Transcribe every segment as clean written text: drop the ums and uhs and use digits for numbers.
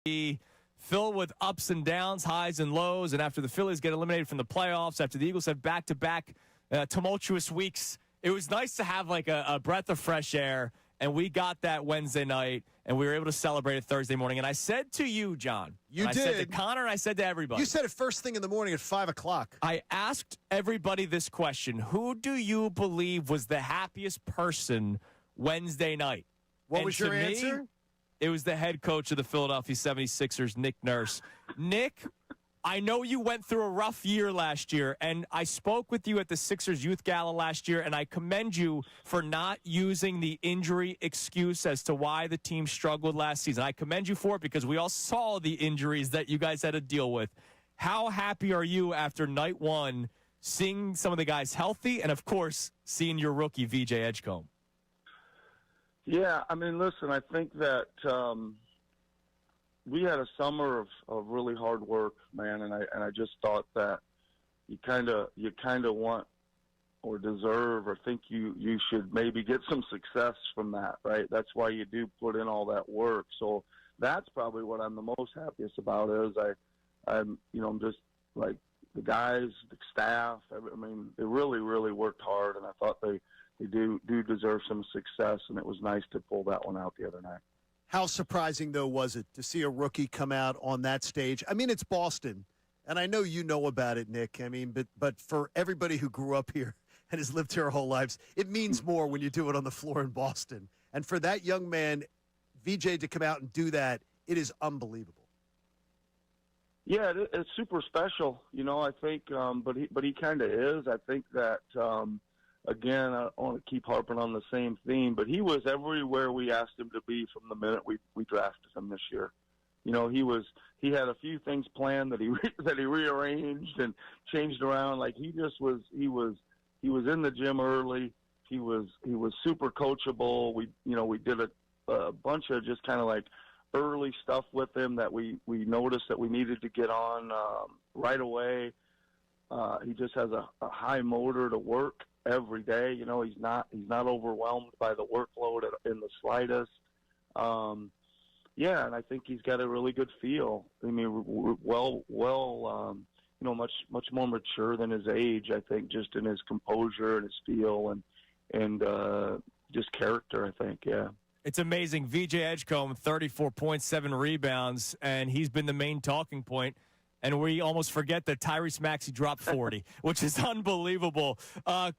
be filled with ups and downs, highs and lows. And after the Phillies get eliminated from the playoffs, after the Eagles have back-to-back tumultuous weeks, it was nice to have like a breath of fresh air. And we got that Wednesday night, and we were able to celebrate it Thursday morning. And I said to you, John, I said to Connor, and I said to everybody. You said it first thing in the morning at 5 o'clock. I asked everybody this question. Who do you believe was the happiest person Wednesday night? What was your answer? It was the head coach of the Philadelphia 76ers, Nick Nurse. Nick, I know you went through a rough year last year, and I spoke with you at the Sixers Youth Gala last year, and I commend you for not using the injury excuse as to why the team struggled last season. I commend you for it because we all saw the injuries that you guys had to deal with. How happy are you after night one, seeing some of the guys healthy, and, of course, seeing your rookie, VJ Edgecombe? Yeah, I mean, listen, I think that we had a summer of really hard work, man, and I just thought that you kind of want or deserve or think you should maybe get some success from that, right? That's why you do put in all that work. So that's probably what I'm the most happiest about is I'm just like the guys, the staff. I mean, they really, really worked hard, and I thought they do deserve some success, and it was nice to pull that one out the other night. How surprising, though, was it to see a rookie come out on that stage? I mean, it's Boston, and I know you know about it, Nick. I mean, but for everybody who grew up here and has lived here our whole lives, it means more when you do it on the floor in Boston. And for that young man, VJ, to come out and do that, it is unbelievable. Yeah, it's super special, I think, but he kind of is. I think that, again, I don't want to keep harping on the same theme, but he was everywhere we asked him to be from the minute we drafted him this year. He had a few things planned that he rearranged and changed around. Like he was in the gym early. He was super coachable. We did a bunch of just kind of like early stuff with him that we noticed that we needed to get on right away. He just has a high motor to work every day. He's not overwhelmed by the workload in the slightest. Yeah, and I think he's got a really good feel. I mean, much more mature than his age, I think, just in his composure and his feel and just character, I think, yeah. It's amazing. VJ Edgecombe, 34.7 rebounds, and he's been the main talking point. And we almost forget that Tyrese Maxey dropped 40, which is unbelievable.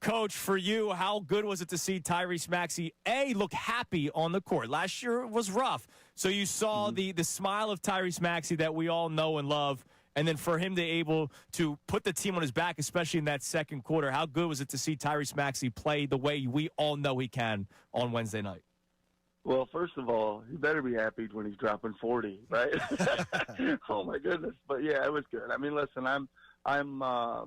Coach, for you, how good was it to see Tyrese Maxey, look happy on the court? Last year was rough. So you saw the smile of Tyrese Maxey that we all know and love, and then for him to able to put the team on his back, especially in that second quarter, how good was it to see Tyrese Maxey play the way we all know he can on Wednesday night? Well, first of all, he better be happy when he's dropping 40, right? Oh my goodness! But yeah, it was good. I mean, listen, I'm a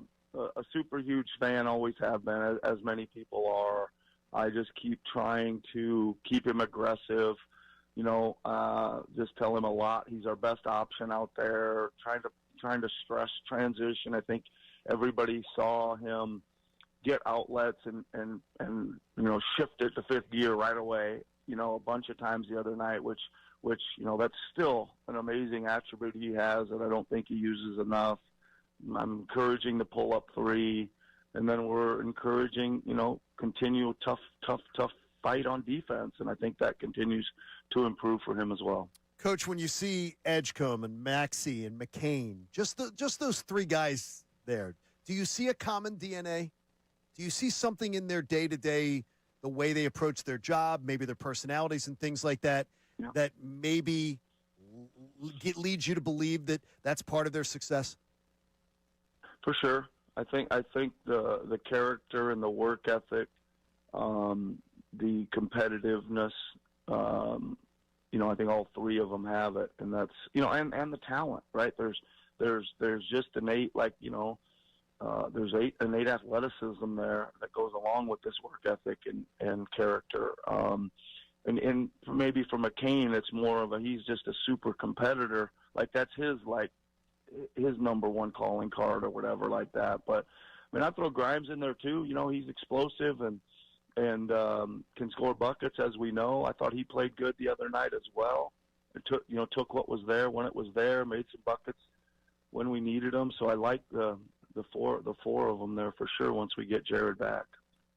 super huge fan, always have been, as many people are. I just keep trying to keep him aggressive. Just tell him a lot. He's our best option out there. Trying to stress transition. I think everybody saw him get outlets and shift it to fifth gear right away. A bunch of times the other night, which that's still an amazing attribute he has that I don't think he uses enough. I'm encouraging the pull-up three, and then we're encouraging, continue tough fight on defense, and I think that continues to improve for him as well. Coach, when you see Edgecombe and Maxey and McCain, just those three guys there, do you see a common DNA? Do you see something in their day-to-day, the way they approach their job, maybe their personalities and things like that, that maybe leads you to believe that that's part of their success? For sure. I think the character and the work ethic, the competitiveness, I think all three of them have it, and that's, and the talent, right? There's just innate, there's innate athleticism there that goes along with this work ethic and character. And maybe for McCain, it's more of he's just a super competitor. Like that's his number one calling card or whatever like that. But I mean, I throw Grimes in there too. He's explosive and can score buckets, as we know. I thought he played good the other night as well. took what was there when it was there, made some buckets when we needed them. So I like the four of them there for sure once we get Jared back.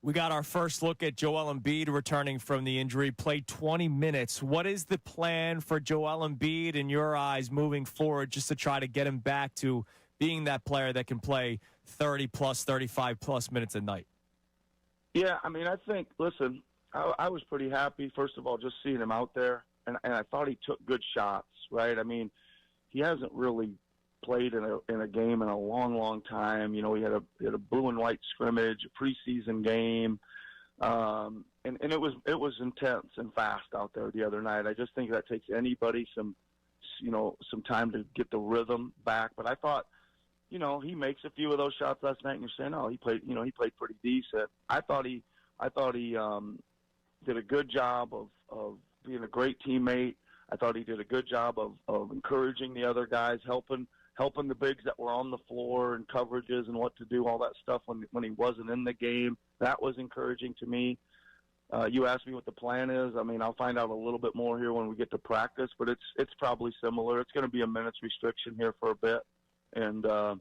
We got our first look at Joel Embiid returning from the injury, played 20 minutes. What is the plan for Joel Embiid in your eyes moving forward just to try to get him back to being that player that can play 30-plus, 35-plus minutes a night? Yeah, I mean, I think, listen, I was pretty happy, first of all, just seeing him out there, and I thought he took good shots, right? I mean, he hasn't really played in a game in a long time. You know, he had a blue and white scrimmage, a preseason game, and it was intense and fast out there the other night. I just think that takes anybody some time to get the rhythm back. But I thought, you know, he makes a few of those shots last night, and you're saying, oh, he played pretty decent. I thought he did a good job of being a great teammate. I thought he did a good job of encouraging the other guys, helping the bigs that were on the floor and coverages and what to do, all that stuff when he wasn't in the game. That was encouraging to me. You asked me what the plan is. I mean, I'll find out a little bit more here when we get to practice, but it's probably similar. It's going to be a minutes restriction here for a bit, and I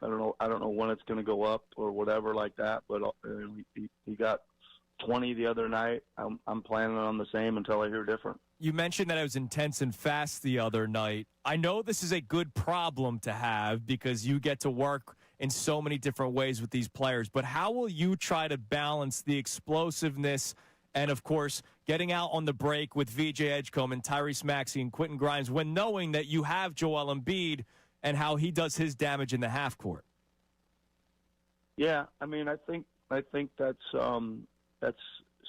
don't know when it's going to go up or whatever like that. But he got 20 the other night. I'm planning on the same until I hear different. You mentioned that it was intense and fast the other night. I know this is a good problem to have because you get to work in so many different ways with these players, but how will you try to balance the explosiveness and, of course, getting out on the break with VJ Edgecombe and Tyrese Maxey and Quentin Grimes when knowing that you have Joel Embiid and how he does his damage in the half court? Yeah, I mean, I think that's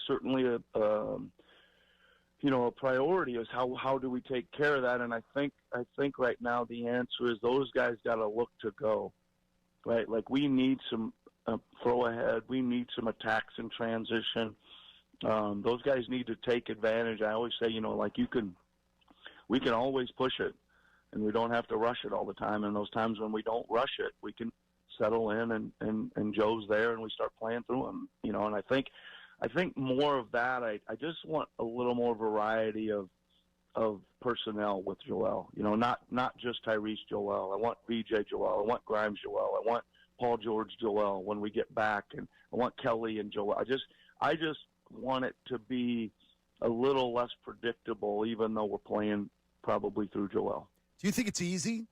certainly a priority is how do we take care of that? And I think right now the answer is those guys got to look to go, right? Like we need some throw ahead, we need some attacks in transition. Those guys need to take advantage. I always say, we can always push it, and we don't have to rush it all the time. And those times when we don't rush it, we can settle in and Joe's there and we start playing through him, and I think more of that. I just want a little more variety of personnel with Joel. Not just Tyrese Joel. I want VJ Joel. I want Grimes Joel. I want Paul George Joel when we get back, and I want Kelly and Joel. I just want it to be a little less predictable, even though we're playing probably through Joel. Do you think it's easy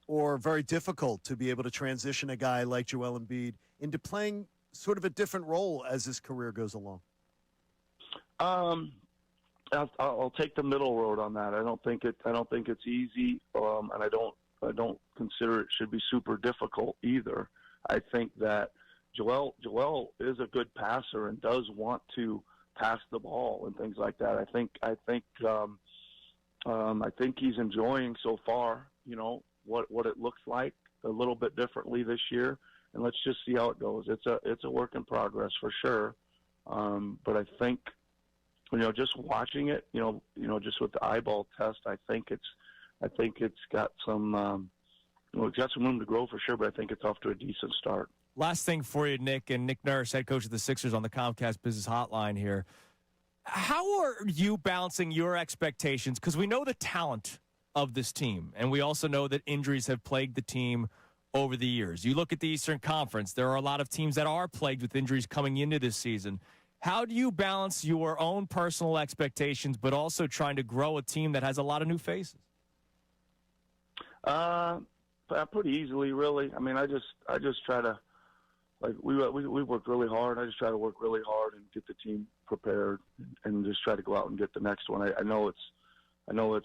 or very difficult to be able to transition a guy like Joel Embiid into playing sort of a different role as his career goes along? I'll take the middle road on that. I don't think it's easy, and I don't consider it should be super difficult either. I think that Joel is a good passer and does want to pass the ball and things like that. I think he's enjoying so far, what it looks like a little bit differently this year. And let's just see how it goes. It's a work in progress for sure. But I think, just watching it, just with the eyeball test, I think it's got some, it's got some room to grow for sure. But I think it's off to a decent start. Last thing for you, Nick, and Nick Nurse, head coach of the Sixers on the Comcast Business Hotline here. How are you balancing your expectations? Because we know the talent of this team, and we also know that injuries have plagued the team over the years. You look at the Eastern Conference, there are a lot of teams that are plagued with injuries coming into this season. How do you balance your own personal expectations, but also trying to grow a team that has a lot of new faces? Pretty easily, really. I mean, I just try to, we work really hard. I just try to work really hard and get the team prepared and just try to go out and get the next one. I know it's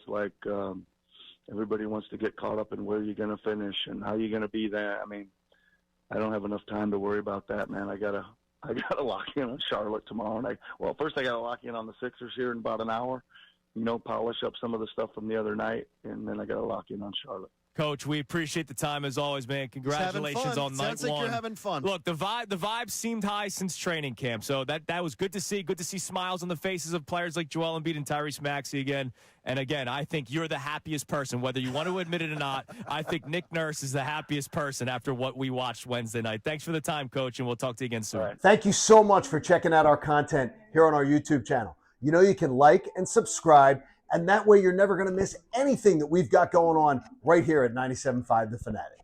like, everybody wants to get caught up in where you're going to finish and how you're going to be there. I mean, I don't have enough time to worry about that, man. I gotta lock in on Charlotte tomorrow. And first I got to lock in on the Sixers here in about an hour, polish up some of the stuff from the other night, and then I got to lock in on Charlotte. Coach, we appreciate the time as always, man. Congratulations on night one. Sounds like you're having fun. Look, the vibe seemed high since training camp, so that was good to see. Good to see smiles on the faces of players like Joel Embiid and Tyrese Maxey again. And again, I think you're the happiest person, whether you want to admit it or not. I think Nick Nurse is the happiest person after what we watched Wednesday night. Thanks for the time, Coach, and we'll talk to you again soon. All right. Thank you so much for checking out our content here on our YouTube channel. You can like and subscribe And that way you're never going to miss anything that we've got going on right here at 97.5 The Fanatic.